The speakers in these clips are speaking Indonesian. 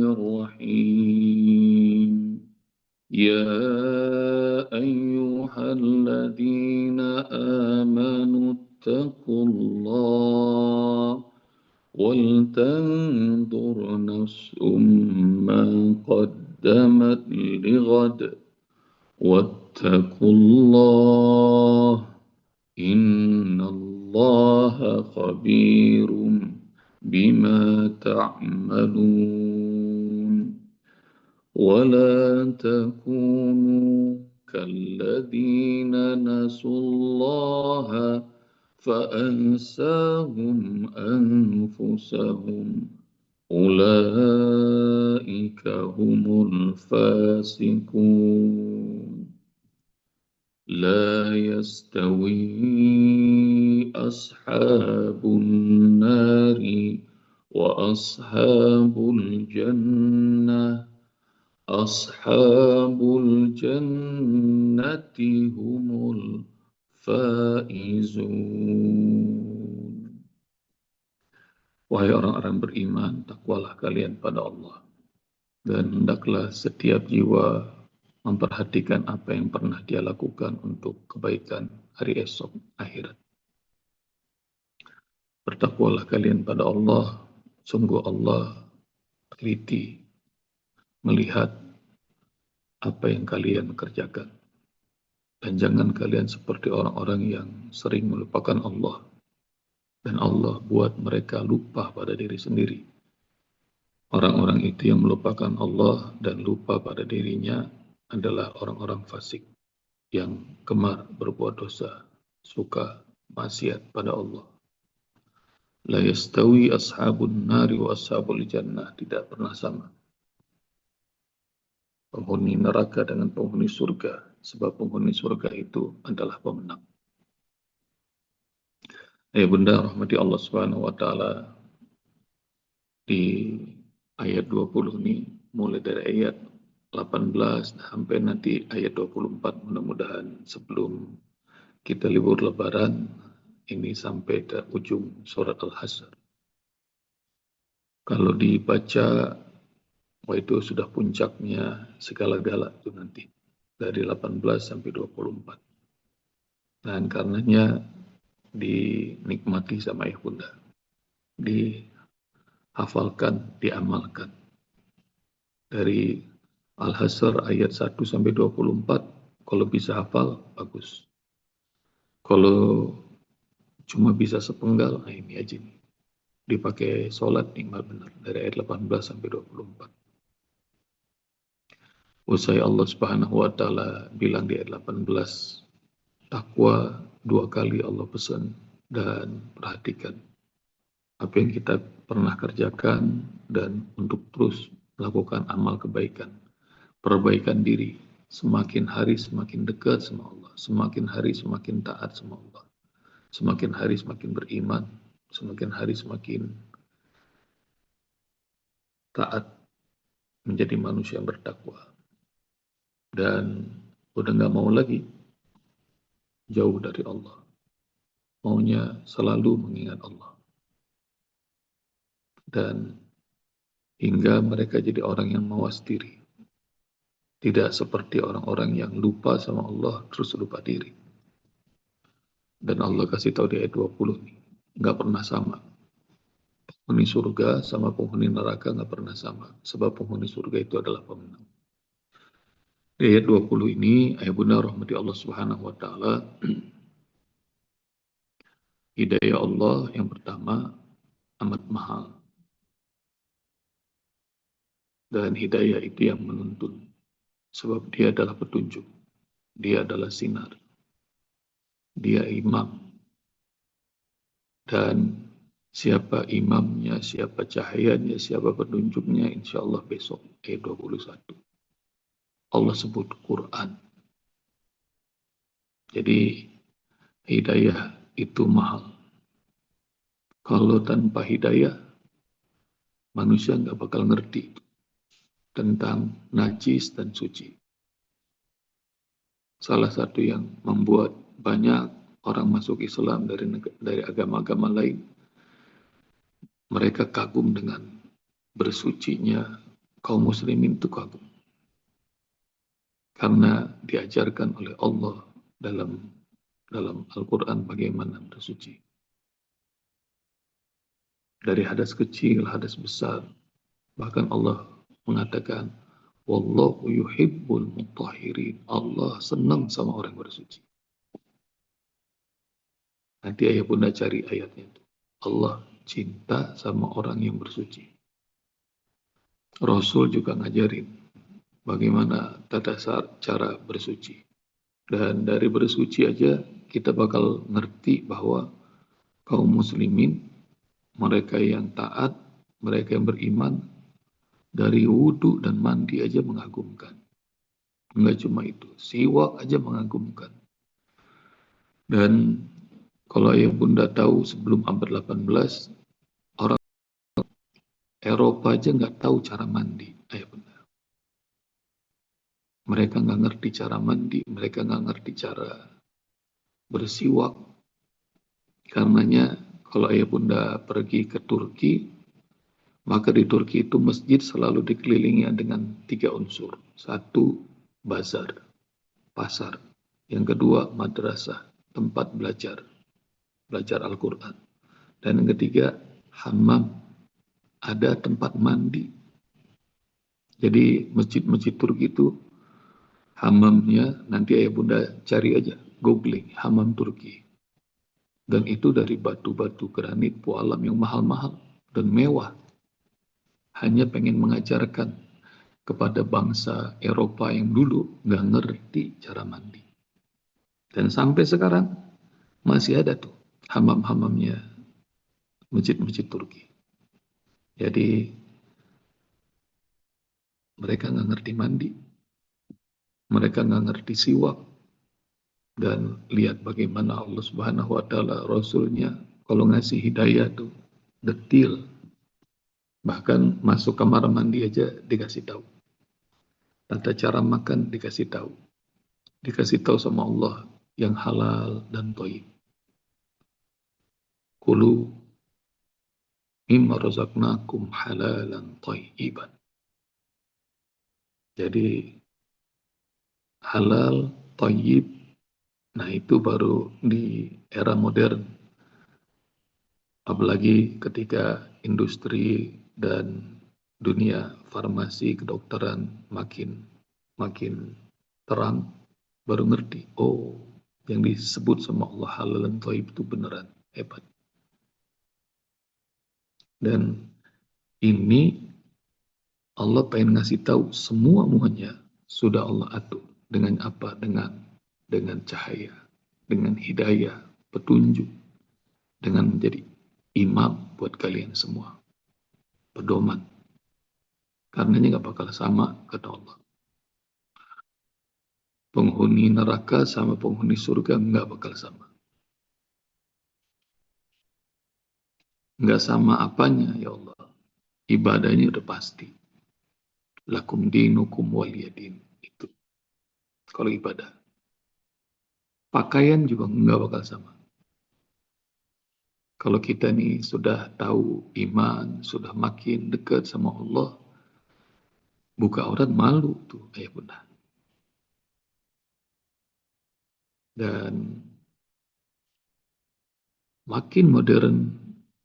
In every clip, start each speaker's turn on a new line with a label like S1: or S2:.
S1: الرحيم يا أيها الذين آمنوا اتقوا الله ولتنظر نفس ما قدمت لغد واتقوا الله إن الله خبير بما تعملون ولا تكونوا كالذين نسوا الله فأنساهم أنفسهم أولئك هم الفاسقون لا يستوي أصحاب النار وأصحاب الجنة أصحاب الجنة هم الفائزون. Wahai orang-orang beriman, takwalah kalian pada Allah, dan hendaklah setiap jiwa memperhatikan apa yang pernah dia lakukan untuk kebaikan hari esok akhirat. Bertakwalah kalian pada Allah, sungguh Allah teliti melihat apa yang kalian kerjakan. Dan jangan kalian seperti orang-orang yang sering melupakan Allah, dan Allah buat mereka lupa pada diri sendiri. Orang-orang itu yang melupakan Allah dan lupa pada dirinya adalah orang-orang fasik yang gemar berbuat dosa, suka maksiat pada Allah. La yastawi ashabun nari wa ashabul jannah, tidak pernah sama penghuni neraka dengan penghuni surga, sebab penghuni surga itu adalah pemenang. Ya bunda rahmati Allah Subhanahu wa taala, di ayat 20 ini mulai dari ayat 18 sampai nanti ayat 24, mudah-mudahan sebelum kita libur lebaran ini sampai ke ujung surat Al-Hasyr. Kalau dibaca, itu sudah puncaknya segala-gala itu nanti dari 18 sampai 24. Dan karenanya dinikmati sama ibunda, dihafalkan, diamalkan. Dari Al-Hasyr ayat 1 sampai 24, kalau bisa hafal bagus. Kalau cuma bisa sepenggal, nah ini aja nih, dipakai sholat nikmat benar dari ayat 18 sampai 24. Usai Allah Subhanahu wa taala bilang di ayat 18, takwa 2 kali Allah pesan, dan perhatikan apa yang kita pernah kerjakan dan untuk terus melakukan amal kebaikan, perbaikan diri, semakin hari semakin dekat sama Allah, semakin hari semakin taat sama Allah, semakin hari semakin beriman, semakin hari semakin taat menjadi manusia yang bertakwa. Dan udah gak mau lagi jauh dari Allah, maunya selalu mengingat Allah. Dan hingga mereka jadi orang yang mawas diri, tidak seperti orang-orang yang lupa sama Allah terus lupa diri. Dan Allah kasih tahu di ayat 20 nih, gak pernah sama. Penghuni surga sama penghuni neraka gak pernah sama, sebab penghuni surga itu adalah pemenang. Di ayat 20 ini, ayat bunda rahmati Allah Subhanahu wa taala, hidayah Allah yang pertama amat mahal. Dan hidayah itu yang menuntun, sebab dia adalah petunjuk, dia adalah sinar, dia imam. Dan siapa imamnya, siapa cahayanya, siapa petunjuknya, insya Allah besok ayat 21. Allah sebut Quran. Jadi hidayah itu mahal. Kalau tanpa hidayah, manusia nggak bakal ngerti tentang najis dan suci. Salah satu yang membuat banyak orang masuk Islam dari agama-agama lain, mereka kagum dengan bersucinya kaum muslimin itu kagum. Karena diajarkan oleh Allah dalam Al-Quran bagaimana bersuci. Dari hadas kecil, hadas besar. Bahkan Allah mengatakan, Wallahu yuhibbul mutahhirin. Allah senang sama orang bersuci. Nanti ayah bunda cari ayatnya itu. Allah cinta sama orang yang bersuci. Rasul juga ngajarin bagaimana tata cara bersuci. Dan dari bersuci aja kita bakal ngerti bahwa kaum muslimin, mereka yang taat, mereka yang beriman, dari wudhu dan mandi aja mengagumkan. Enggak cuma itu, siwak aja mengagumkan. Dan kalau ayah bunda tahu sebelum abad 18, orang Eropa aja nggak tahu cara mandi, ayah bunda. Mereka nggak ngerti cara mandi, mereka nggak ngerti cara bersiwak. Karenanya kalau ayah bunda pergi ke Turki, maka di Turki itu masjid selalu dikelilingi dengan 3 unsur. 1, bazar, pasar. Yang kedua, madrasah, tempat belajar Al-Quran. Dan yang ketiga, hammam, ada tempat mandi. Jadi masjid-masjid Turki itu hammamnya, nanti ayah bunda cari aja, googling, hammam Turki. Dan itu dari batu-batu granit pualam yang mahal-mahal dan mewah. Hanya pengen mengajarkan kepada bangsa Eropa yang dulu nggak ngerti cara mandi. Dan sampai sekarang masih ada tuh hammam-hammamnya masjid-masjid Turki. Jadi mereka nggak ngerti mandi, mereka nggak ngerti siwak, dan lihat bagaimana Allah Subhanahu Wa Taala Rasulnya kalau ngasih hidayah tuh detil, bahkan masuk kamar mandi aja dikasih tahu, tata cara makan dikasih tahu sama Allah yang halal dan thayyib. Kulu mimma razaqnakum halalan thayyiban. Jadi halal, thayyib, nah itu baru di era modern. Apalagi ketika industri dan dunia farmasi, kedokteran makin terang, baru ngerti, oh yang disebut sama Allah halal dan thayyib itu beneran hebat. Dan ini Allah pengen ngasih tahu semuanya sudah Allah atur. Dengan apa? Dengan cahaya, dengan hidayah, petunjuk, dengan menjadi imam buat kalian semua, pedoman. Karenanya nggak bakal sama, kata Allah. Penghuni neraka sama penghuni surga nggak bakal sama. Nggak sama apanya, ya Allah. Ibadahnya udah pasti. Lakum dinukum waliyadin. Itu kalau ibadah. Pakaian juga nggak bakal sama. Kalau kita nih sudah tahu iman, sudah makin dekat sama Allah, buka aurat malu tuh, ayah bunda. Dan makin modern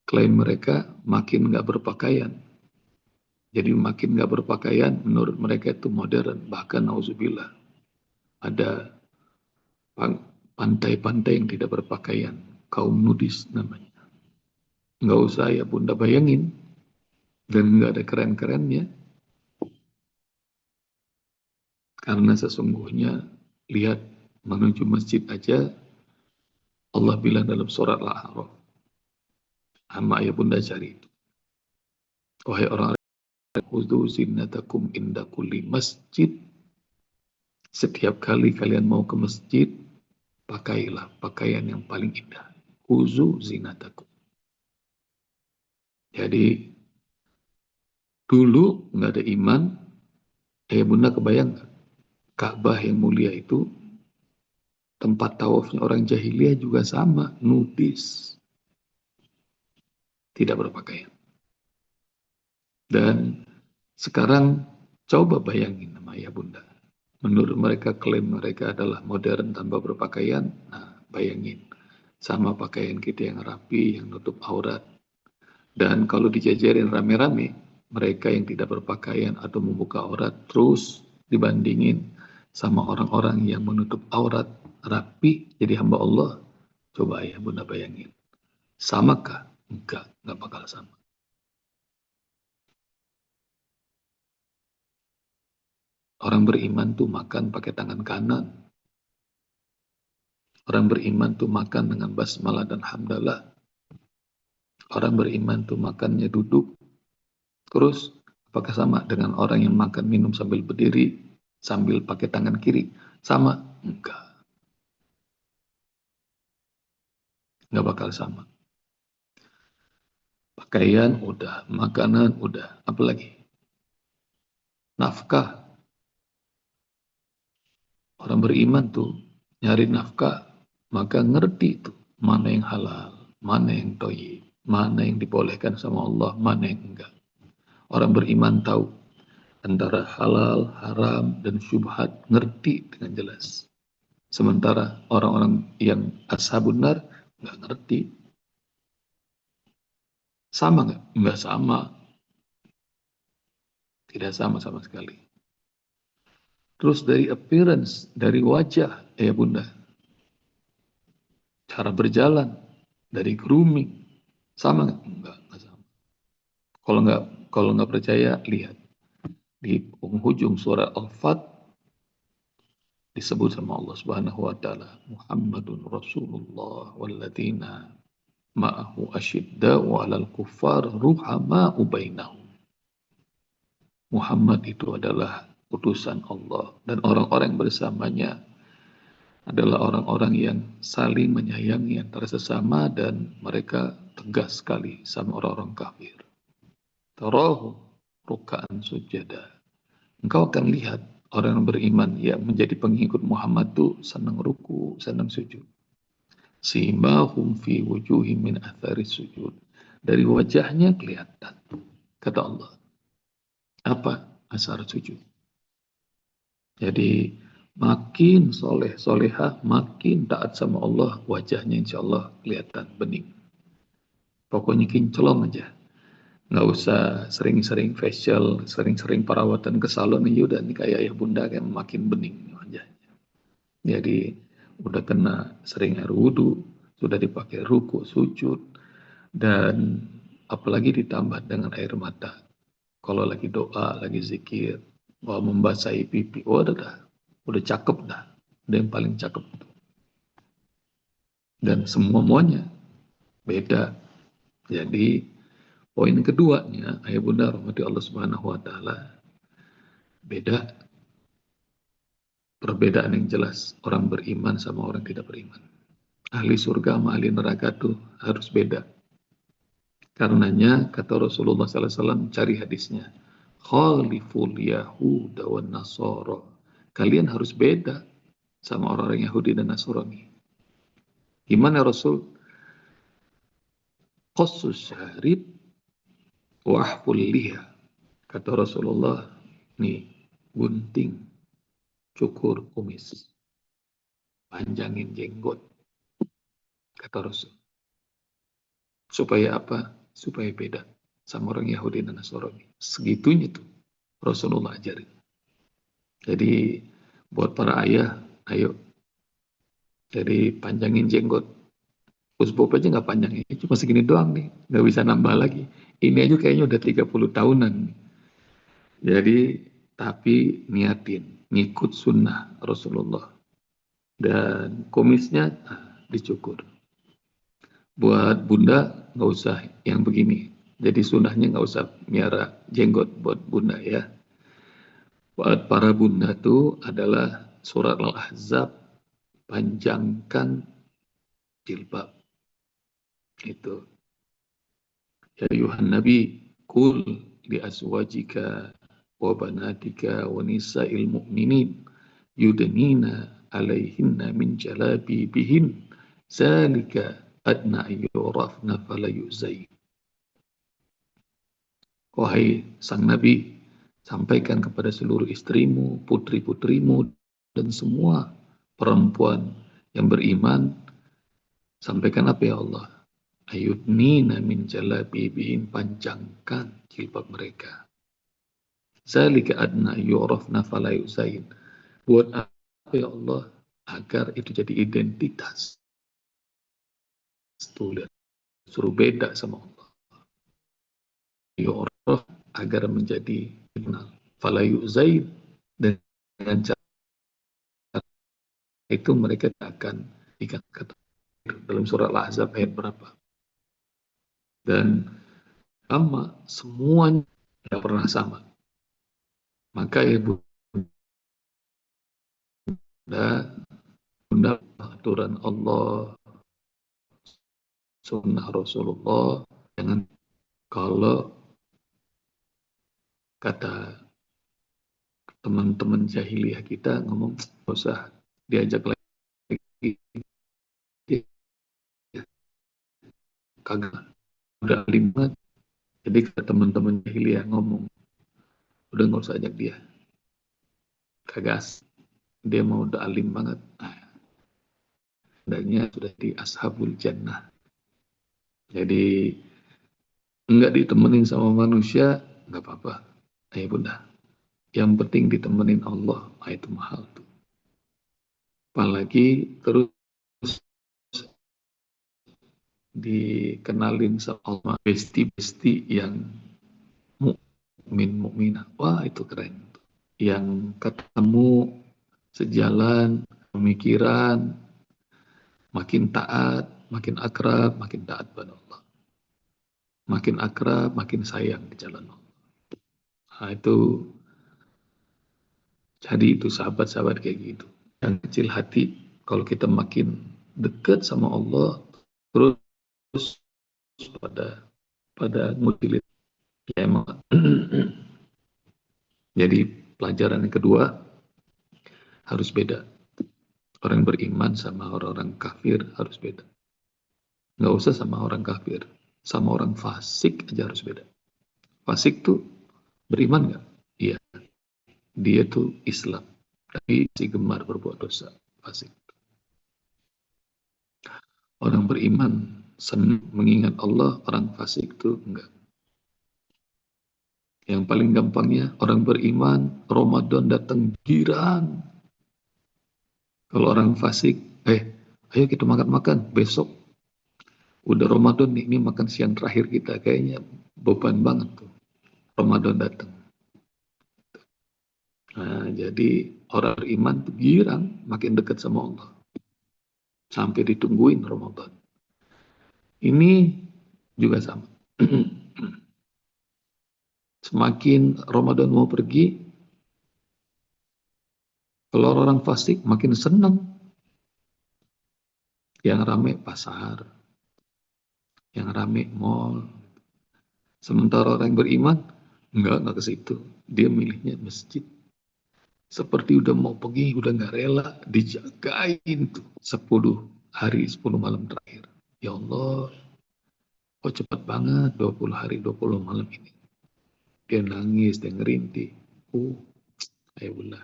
S1: klaim mereka, makin nggak berpakaian. Jadi makin nggak berpakaian, menurut mereka itu modern. Bahkan nauzubillah, ada pantai-pantai yang tidak berpakaian, kaum nudis namanya. Nggak usah ya bunda bayangin, dan nggak ada keren-kerennya. Karena sesungguhnya, lihat menuju masjid aja, Allah bilang dalam surat Al-A'raf, sama ya bunda cari itu. Wahai orang-orang, khudzu zinatakum inda kulli masjid. Setiap kali kalian mau ke masjid, pakailah pakaian yang paling indah. Khudzu zinatakum. Jadi dulu nggak ada iman, bunda kebayang nggak? Ka'bah yang mulia itu tempat tawafnya orang jahiliyah juga sama, nudis, tidak berpakaian. Dan sekarang coba bayangin sama ayah bunda. Menurut mereka klaim mereka adalah modern tanpa berpakaian. Nah, bayangin sama pakaian kita yang rapi, yang nutup aurat. Dan kalau dijajarin rame-rame, mereka yang tidak berpakaian atau membuka aurat terus dibandingin sama orang-orang yang menutup aurat rapi jadi hamba Allah. Coba ya bunda bayangin. Samakah? Enggak bakal sama. Orang beriman tuh makan pakai tangan kanan. Orang beriman tuh makan dengan basmalah dan hamdalah. Orang beriman tuh makannya duduk. Terus, apakah sama dengan orang yang makan minum sambil berdiri, sambil pakai tangan kiri? Sama? Enggak bakal sama. Pakaian udah, makanan udah, apalagi? Nafkah. Orang beriman tuh nyari nafkah, maka ngerti tuh mana yang halal, mana yang thayyib, mana yang dibolehkan sama Allah, mana yang enggak. Orang beriman tahu antara halal, haram, dan syubhat, ngerti dengan jelas. Sementara orang-orang yang ashabun nar nggak ngerti. Sama nggak? Nggak sama. Tidak sama sama sekali. Terus dari appearance, dari wajah, ya bunda, cara berjalan, dari grooming, sama nggak? Nggak sama. Kalau nggak percaya, lihat di penghujung surah Al-Fat disebut sama Allah Subhanahu Wa Taala, Muhammadun Rasulullah walladzina ma'ahu asyidda'u 'alal kuffar ruhama'u bainahum. Muhammad itu adalah utusan Allah dan orang-orang bersamanya adalah orang-orang yang saling menyayangi antara sesama dan mereka tegas sekali sama orang-orang kafir. Tarahu ruka'an sujada. Engkau akan lihat orang yang beriman yang menjadi pengikut Muhammad itu senang ruku, senang sujud. Simahum fi wujuhim min athari sujud. Dari wajahnya kelihatan. Kata Allah. Apa asar sujud? Jadi makin soleh, solehah, makin taat sama Allah, wajahnya insya Allah kelihatan bening. Pokoknya kinclong aja. Nggak usah sering-sering facial, sering-sering perawatan ke salon, ya udah nih kayak ayah bunda kan makin bening wajahnya. Jadi udah kena sering air wudhu, sudah dipakai ruku, sujud, dan apalagi ditambah dengan air mata. Kalau lagi doa, lagi zikir, mau membasahi pipi, oh udah cakep dah, udah yang paling cakep. Dan semuanya beda. Jadi poin keduanya, ayah bunda rahmati Allah Subhanahu Wa Taala, beda. Perbedaan yang jelas orang beriman sama orang tidak beriman. Ahli surga sama ahli neraka tuh harus beda. Karenanya kata Rasulullah SAW, cari hadisnya. Khaliful Yahuda wa Nasara. Kalian harus beda sama orang-orang Yahudi dan Nasrani. Gimana Rasul? Qassus syarib wahful liha. Kata Rasulullah, nih gunting, cukur kumis, panjangin jenggot. Kata Rasul. Supaya apa? Supaya beda sama orang Yahudi dan Nasrani. Segitunya tuh Rasulullah ajarin. Jadi buat para ayah, ayo. Jadi panjangin jenggot. Usbop aja nggak panjang, ini cuma segini doang nih, nggak bisa nambah lagi. Ini aja kayaknya udah 30 tahunan. Jadi tapi niatin, ngikut sunnah Rasulullah. Dan kumisnya dicukur. Buat bunda nggak usah yang begini. Jadi sunnahnya nggak usah miara jenggot buat bunda ya. Buat para bunda itu adalah surat Al-Ahzab, panjangkan jilbab. Itu. Ya ayuhan nabi, kul li azwajika wa banatika wa nisa'il mu'minin yudnina alaihinna min jalabibihin zalika adna yurafna fala yuzayin. wahai sang Nabi, sampaikan kepada seluruh istrimu, putri-putrimu, dan semua perempuan yang beriman, sampaikan apa ya Allah? Ayudnina min jalabibihin, panjangkan jilbab mereka. Zalika adna yu'rafna fala yuzain. Buat apa ya Allah? Agar itu jadi identitas. Tuh lihat, suruh beda sama Allah. Yu'raf agar menjadi kenal. Fala yuzain, dan dengan cara itu mereka akan dikatakan dalam surah Al-Ahzab ayat berapa? Dan sama, semuanya tidak pernah sama. Maka ibu bunda aturan Allah, sunnah Rasulullah, jangan kalau kata teman-teman jahiliyah kita ngomong, nggak usah diajak lagi, kagak, udah alim banget. Jadi kata teman-teman jahiliyah ngomong, udah nggak usah ajak dia, kagak, dia mau udah alim banget. Adanya sudah di ashabul jannah. Jadi enggak ditemenin sama manusia, nggak apa-apa. Ayo bunda, yang penting ditemenin Allah, itu mahal tuh. Apalagi terus dikenalin sama besti-besti yang mukminah. Wah, itu keren. Yang ketemu sejalan pemikiran, makin taat, makin akrab, makin taat pada Allah. Makin akrab, makin sayang di jalan Allah. Nah, itu jadi itu sahabat-sahabat kayak gitu. Yang kecil hati, kalau kita makin dekat sama Allah, terus pada mutilit. Ya, emang. Jadi pelajaran yang kedua harus beda. Orang beriman sama orang-orang kafir harus beda. Nggak usah sama orang kafir, sama orang fasik aja harus beda. Fasik tuh beriman nggak? Iya, dia tuh Islam, tapi si gemar berbuat dosa. Fasik. Orang beriman senang mengingat Allah, orang fasik tuh enggak. Yang paling gampangnya, orang beriman Ramadan datang girang. Kalau orang fasik, ayo kita makan-makan, besok udah Ramadan nih, ini makan siang terakhir kita, kayaknya beban banget tuh Ramadan datang. Nah, jadi orang beriman tuh girang makin dekat sama Allah, sampai ditungguin Ramadan. Ini juga sama. Semakin Ramadan mau pergi, kalau orang fasik makin senang. Yang rame pasar, yang rame mall. Sementara orang beriman, enggak ke situ. Dia milihnya masjid. Seperti udah mau pergi, udah nggak rela, dijagain tuh 10 hari, 10 malam terakhir. Ya Allah, kok cepat banget 20 hari, 20 malam ini. Dia nangis, dia ngerintih. Ayo bunda.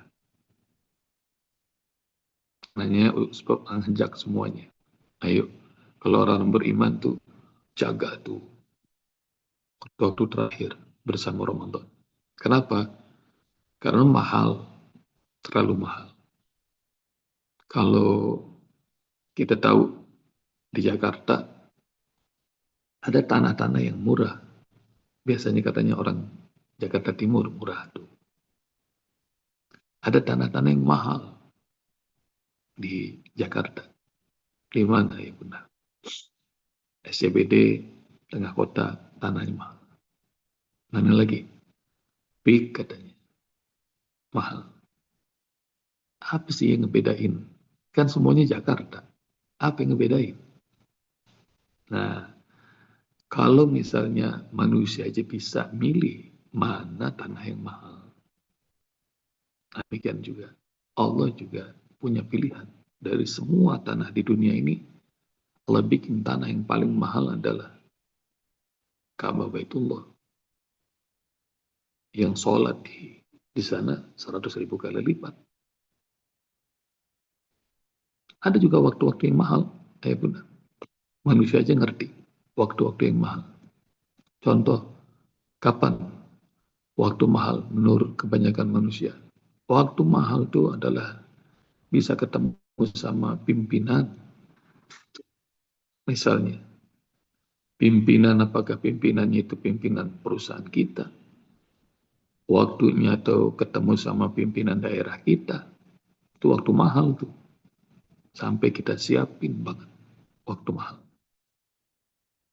S1: Nanya sebab ngajak semuanya. Ayo, kalau orang beriman tuh, jaga tuh waktu terakhir bersama Ramadan. Kenapa? Karena mahal, terlalu mahal. Kalau kita tahu di Jakarta ada tanah-tanah yang murah. Biasanya katanya orang Jakarta Timur murah tuh. Ada tanah-tanah yang mahal di Jakarta. Di mana ya benar? SCBD, tengah kota, tanahnya mahal. Mana lagi? Big katanya. Mahal. Apa sih yang ngebedain? Kan semuanya Jakarta. Apa yang ngebedain? Nah, kalau misalnya manusia aja bisa milih mana tanah yang mahal, demikian juga Allah juga punya pilihan. Dari semua tanah di dunia ini, Allah bikin tanah yang paling mahal adalah Ka'bah Baitullah. yang sholat di sana 100.000 kali lipat. Ada juga waktu-waktu yang mahal, ya bunda. Manusia aja ngerti waktu-waktu yang mahal. Contoh, kapan waktu mahal menurut kebanyakan manusia? Waktu mahal itu adalah bisa ketemu sama pimpinan. Misalnya, pimpinan apakah pimpinannya itu pimpinan perusahaan kita? Waktunya atau ketemu sama pimpinan daerah kita. Itu waktu mahal tuh. Sampai kita siapin banget waktu mahal.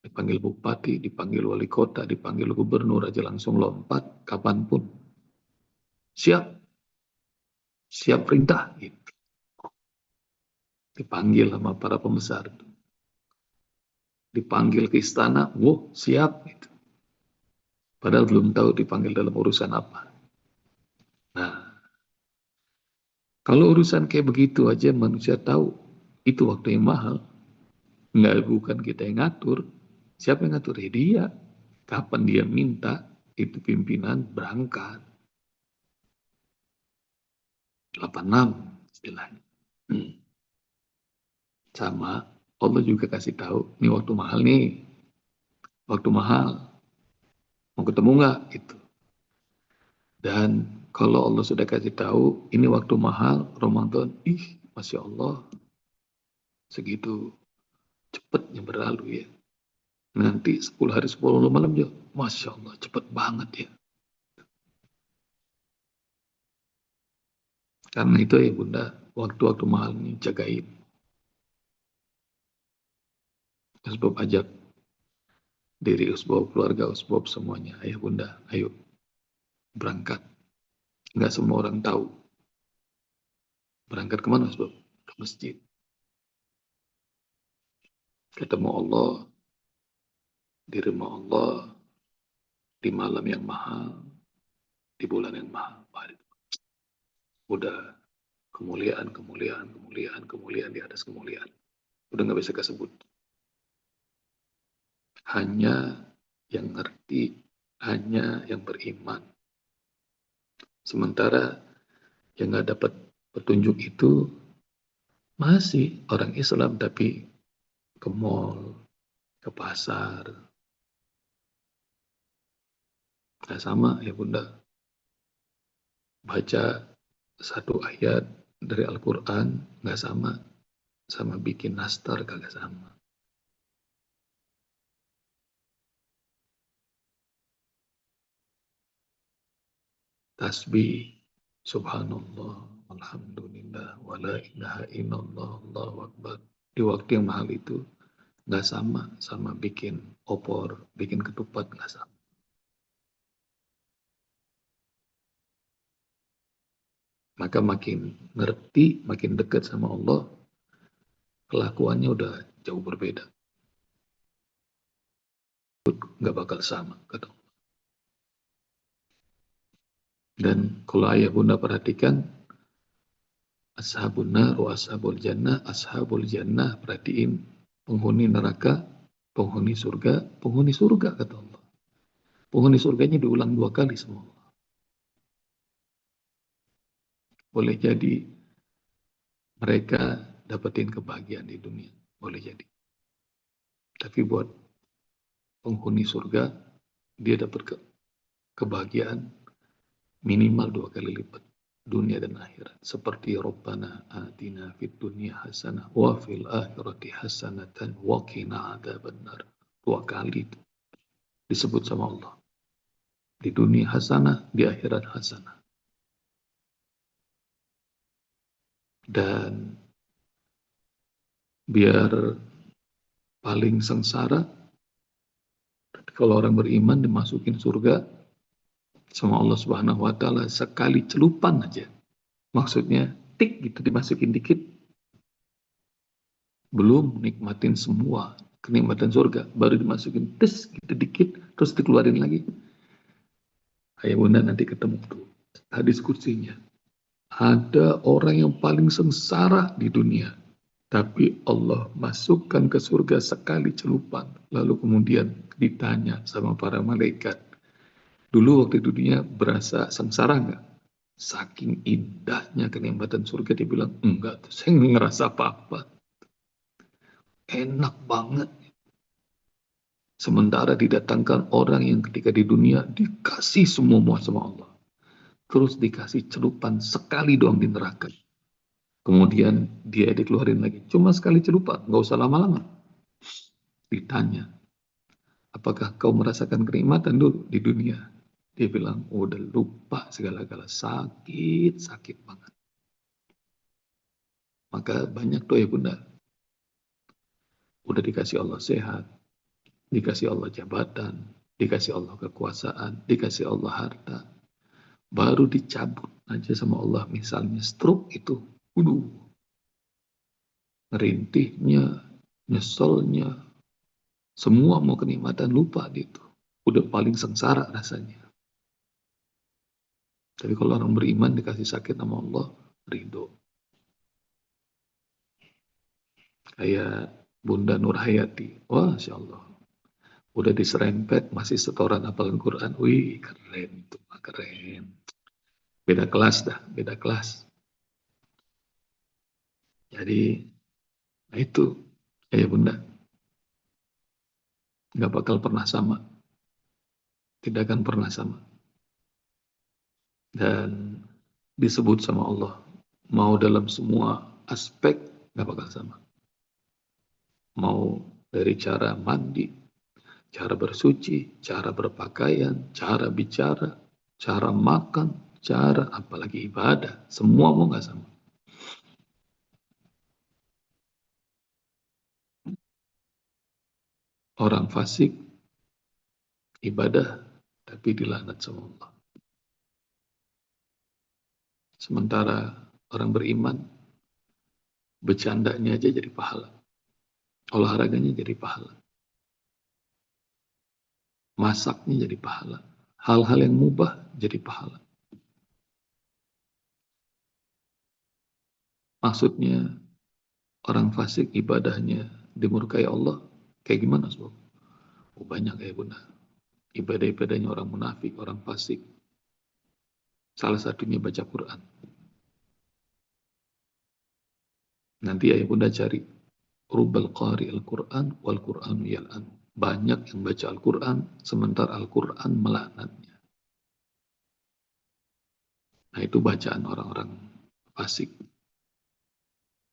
S1: Dipanggil bupati, dipanggil wali kota, dipanggil gubernur aja langsung lompat kapanpun. Siap. Siap perintah. Gitu. Dipanggil sama para pembesar. Dipanggil ke istana, siap. Gitu. Padahal belum tahu dipanggil dalam urusan apa. Nah, kalau urusan kayak begitu aja manusia tahu, itu waktu yang mahal. Nggak, bukan kita yang ngatur. Siapa yang ngatur? Ya dia. Kapan dia minta, itu pimpinan berangkat. 86 istilahnya. Sama, Allah juga kasih tahu, ini waktu mahal nih. Waktu mahal. Mau ketemu nggak? Gitu. Dan kalau Allah sudah kasih tahu, ini waktu mahal, Ramadan, Masya Allah, segitu cepatnya berlalu ya. Nanti 10 hari 10 malam ya, Masya Allah, cepat banget ya. Karena itu ya bunda, waktu-waktu mahal ini jagain. Usbab ajak diri usbab, keluarga usbab semuanya. Ayah bunda, ayo berangkat. Nggak semua orang tahu. Berangkat kemana usbab? Ke masjid. Ketemu Allah, di rumah Allah, di malam yang mahal, di bulan yang mahal. Udah kemuliaan, kemuliaan, kemuliaan, kemuliaan di atas kemuliaan. Udah nggak bisa kesebut. Hanya yang ngerti, hanya yang beriman. Sementara yang nggak dapat petunjuk itu masih orang Islam tapi ke mall, ke pasar. Nggak sama ya bunda. Baca satu ayat dari Al-Quran nggak sama bikin nastar kagak sama. Tasbih, subhanallah, alhamdulillah, wala ilaha illallah, Allahu akbar. Di waktu yang mahal itu nggak sama bikin opor, bikin ketupat nggak sama. Maka makin ngerti, makin dekat sama Allah, kelakuannya udah jauh berbeda. Nggak bakal sama, kata Allah. Dan kalau ayah bunda perhatikan, ashabun nar wa ashabul jannah, perhatiin penghuni neraka, penghuni surga, kata Allah. Penghuni surganya diulang 2 kali semua. Boleh jadi mereka dapetin kebahagiaan di dunia, boleh jadi. Tapi buat penghuni surga, dia dapat kebahagiaan minimal 2 kali lipat, dunia dan akhirat. Seperti Rabbana atina fid dunya hasanah wa fil akhirati hasanatan wa qina adzabannar. 2 kali itu disebut sama Allah. Di dunia hasanah, di akhirat hasanah. Dan biar paling sengsara, kalau orang beriman dimasukin surga sama Allah Subhanahu wa taala sekali celupan aja. Maksudnya tik gitu dimasukin dikit. Belum nikmatin semua kenikmatan surga, baru dimasukin tes gitu dikit terus dikeluarin lagi. Ayah bunda nanti ketemu tuh hadis kursinya. Ada orang yang paling sengsara di dunia, tapi Allah masukkan ke surga sekali celupan. Lalu kemudian ditanya sama para malaikat, Dulu waktu di dunia berasa sengsara nggak? Saking indahnya kenikmatan surga, dia bilang, enggak, saya nggak ngerasa apa-apa. Enak banget. Sementara didatangkan orang yang ketika di dunia dikasih semua sama Allah. Terus dikasih celupan sekali doang di neraka. Kemudian dia dikeluarin lagi. Cuma sekali celupan, nggak usah lama-lama. Ditanya, apakah kau merasakan kenikmatan dulu di dunia? Dia bilang, udah lupa segala-gala, sakit banget. Maka banyak doa ya bunda. Udah dikasih Allah sehat, dikasih Allah jabatan, dikasih Allah kekuasaan, dikasih Allah harta. Baru dicabut aja sama Allah, misalnya stroke itu. Waduh, ngerintihnya, nyeselnya, semua mau kenikmatan lupa gitu. Udah paling sengsara rasanya. Tapi kalau orang beriman dikasih sakit sama Allah, ridho. Kayak Bunda Nur Hayati. Wah, Masya Allah. Udah diserempet, masih setoran hafalan Quran. Wih, keren itu, keren. Beda kelas dah, beda kelas. Jadi, nah itu, ya Bunda, nggak bakal pernah sama. Tidak akan pernah sama. Dan disebut sama Allah, mau dalam semua aspek, nggak bakal sama. Mau dari cara mandi, cara bersuci, cara berpakaian, cara bicara, cara makan, cara apalagi ibadah, semua mau nggak sama. Orang fasik ibadah tapi dilaknat sama Allah. Sementara orang beriman bercandanya aja jadi pahala, olahraganya jadi pahala, masaknya jadi pahala, hal-hal yang mubah jadi pahala. Maksudnya orang fasik ibadahnya dimurkai Allah kayak gimana sob? Oh, banyak ya bunda. Ibadah-ibadahnya orang munafik, orang fasik. Salah satunya baca Quran. Nanti ya bunda cari rubal qari al-Quran wal Quranu yal'an. Banyak yang baca Al-Quran sementara Al-Quran melaknatnya. Nah itu bacaan orang-orang fasik.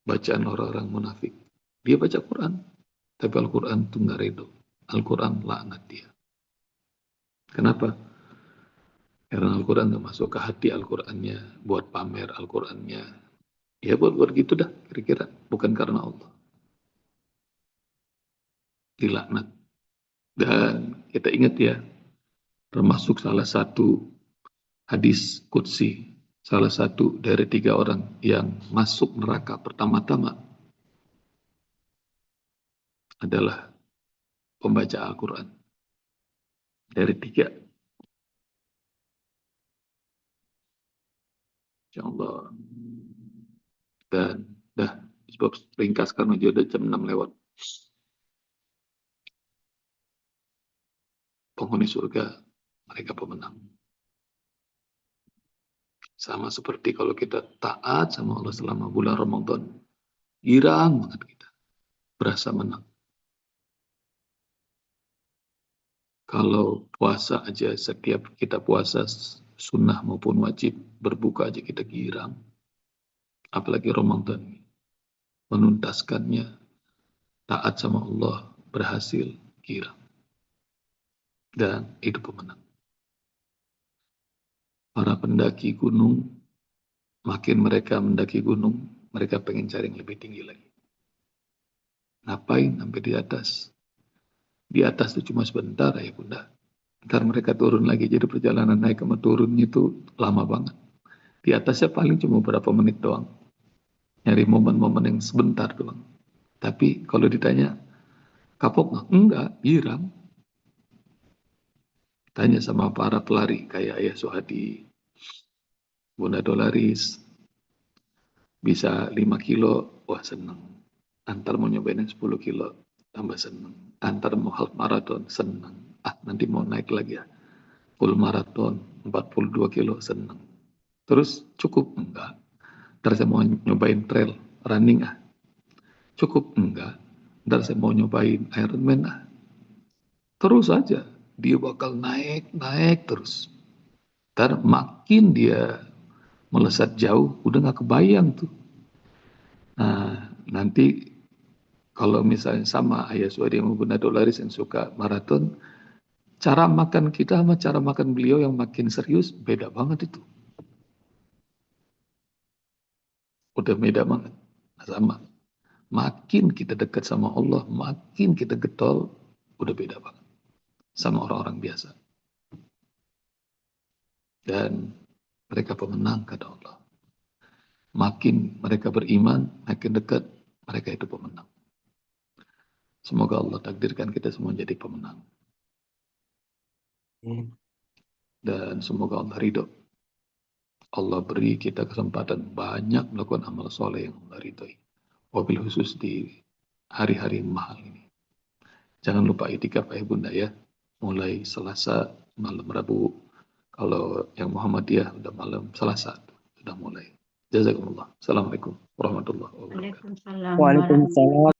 S1: Bacaan orang-orang munafik. Dia baca Quran, tapi Al-Quran itu nggak ridho. Al-Quran laknat dia. Kenapa? Karena Al-Quran nggak masuk ke hati Al-Qurannya, buat pamer Al-Qurannya. Ya buat gitu dah, kira-kira. Bukan karena Allah. Dilaknat. Dan kita ingat ya, termasuk salah satu hadis Qudsi, salah satu dari 3 orang yang masuk neraka pertama-tama adalah pembaca Al-Quran. Dari 3. Insya Allah. Dan dah, sebab ringkas karena dia udah jam 6 lewat. Penghuni surga, mereka pemenang. Sama seperti kalau kita taat sama Allah selama bulan Ramadan, girang banget kita, berasa menang. Kalau puasa aja, setiap kita puasa sunnah maupun wajib, berbuka aja kita girang. Apalagi Ramadan, menuntaskannya, taat sama Allah, berhasil, girang. Dan itu pemenang. Para pendaki gunung, makin mereka mendaki gunung, mereka pengen cari yang lebih tinggi lagi. Ngapain sampai di atas? Di atas itu cuma sebentar ya bunda. Ntar mereka turun lagi, jadi perjalanan naik sama turunnya itu lama banget. Di atasnya paling cuma beberapa menit doang. Nyari momen-momen yang sebentar doang. Tapi kalau ditanya, kapok nggak? Enggak, girang. Tanya sama para pelari kayak Ayah Suhadi, Bunda Dolaris, bisa 5 kilo, wah seneng. Antar mau nyobain 10 kilo, tambah seneng. Antar mau half marathon, seneng. Ah, nanti mau naik lagi ya. full maraton 42 kilo senang. Terus cukup enggak? Ntar saya mau nyobain trail running cukup enggak? Ntar saya mau nyobain Ironman terus aja dia bakal naik terus. Ntar makin dia melesat jauh, udah nggak kebayang tuh. Nah, nanti kalau misalnya sama Ayah Suwadi maupun Dolaris yang suka maraton, cara makan kita sama cara makan beliau yang makin serius beda banget itu. Udah beda banget. Nah, sama. Makin kita dekat sama Allah, makin kita getol, udah beda banget sama orang-orang biasa. Dan mereka pemenang kata Allah. Makin mereka beriman, makin dekat, mereka itu pemenang. Semoga Allah takdirkan kita semua jadi pemenang. Dan semoga Allah ridho. Allah beri kita kesempatan banyak melakukan amal soleh yang Allah ridhoi. Wabil khusus di hari-hari mahal ini. Jangan lupa itikaf ya Bunda ya. Mulai Selasa malam Rabu. Kalau yang Muhammadiyah udah malam Selasa sudah mulai. Jazakumullah. Assalamualaikum warahmatullahi wabarakatuh.
S2: Waalaikumsalam.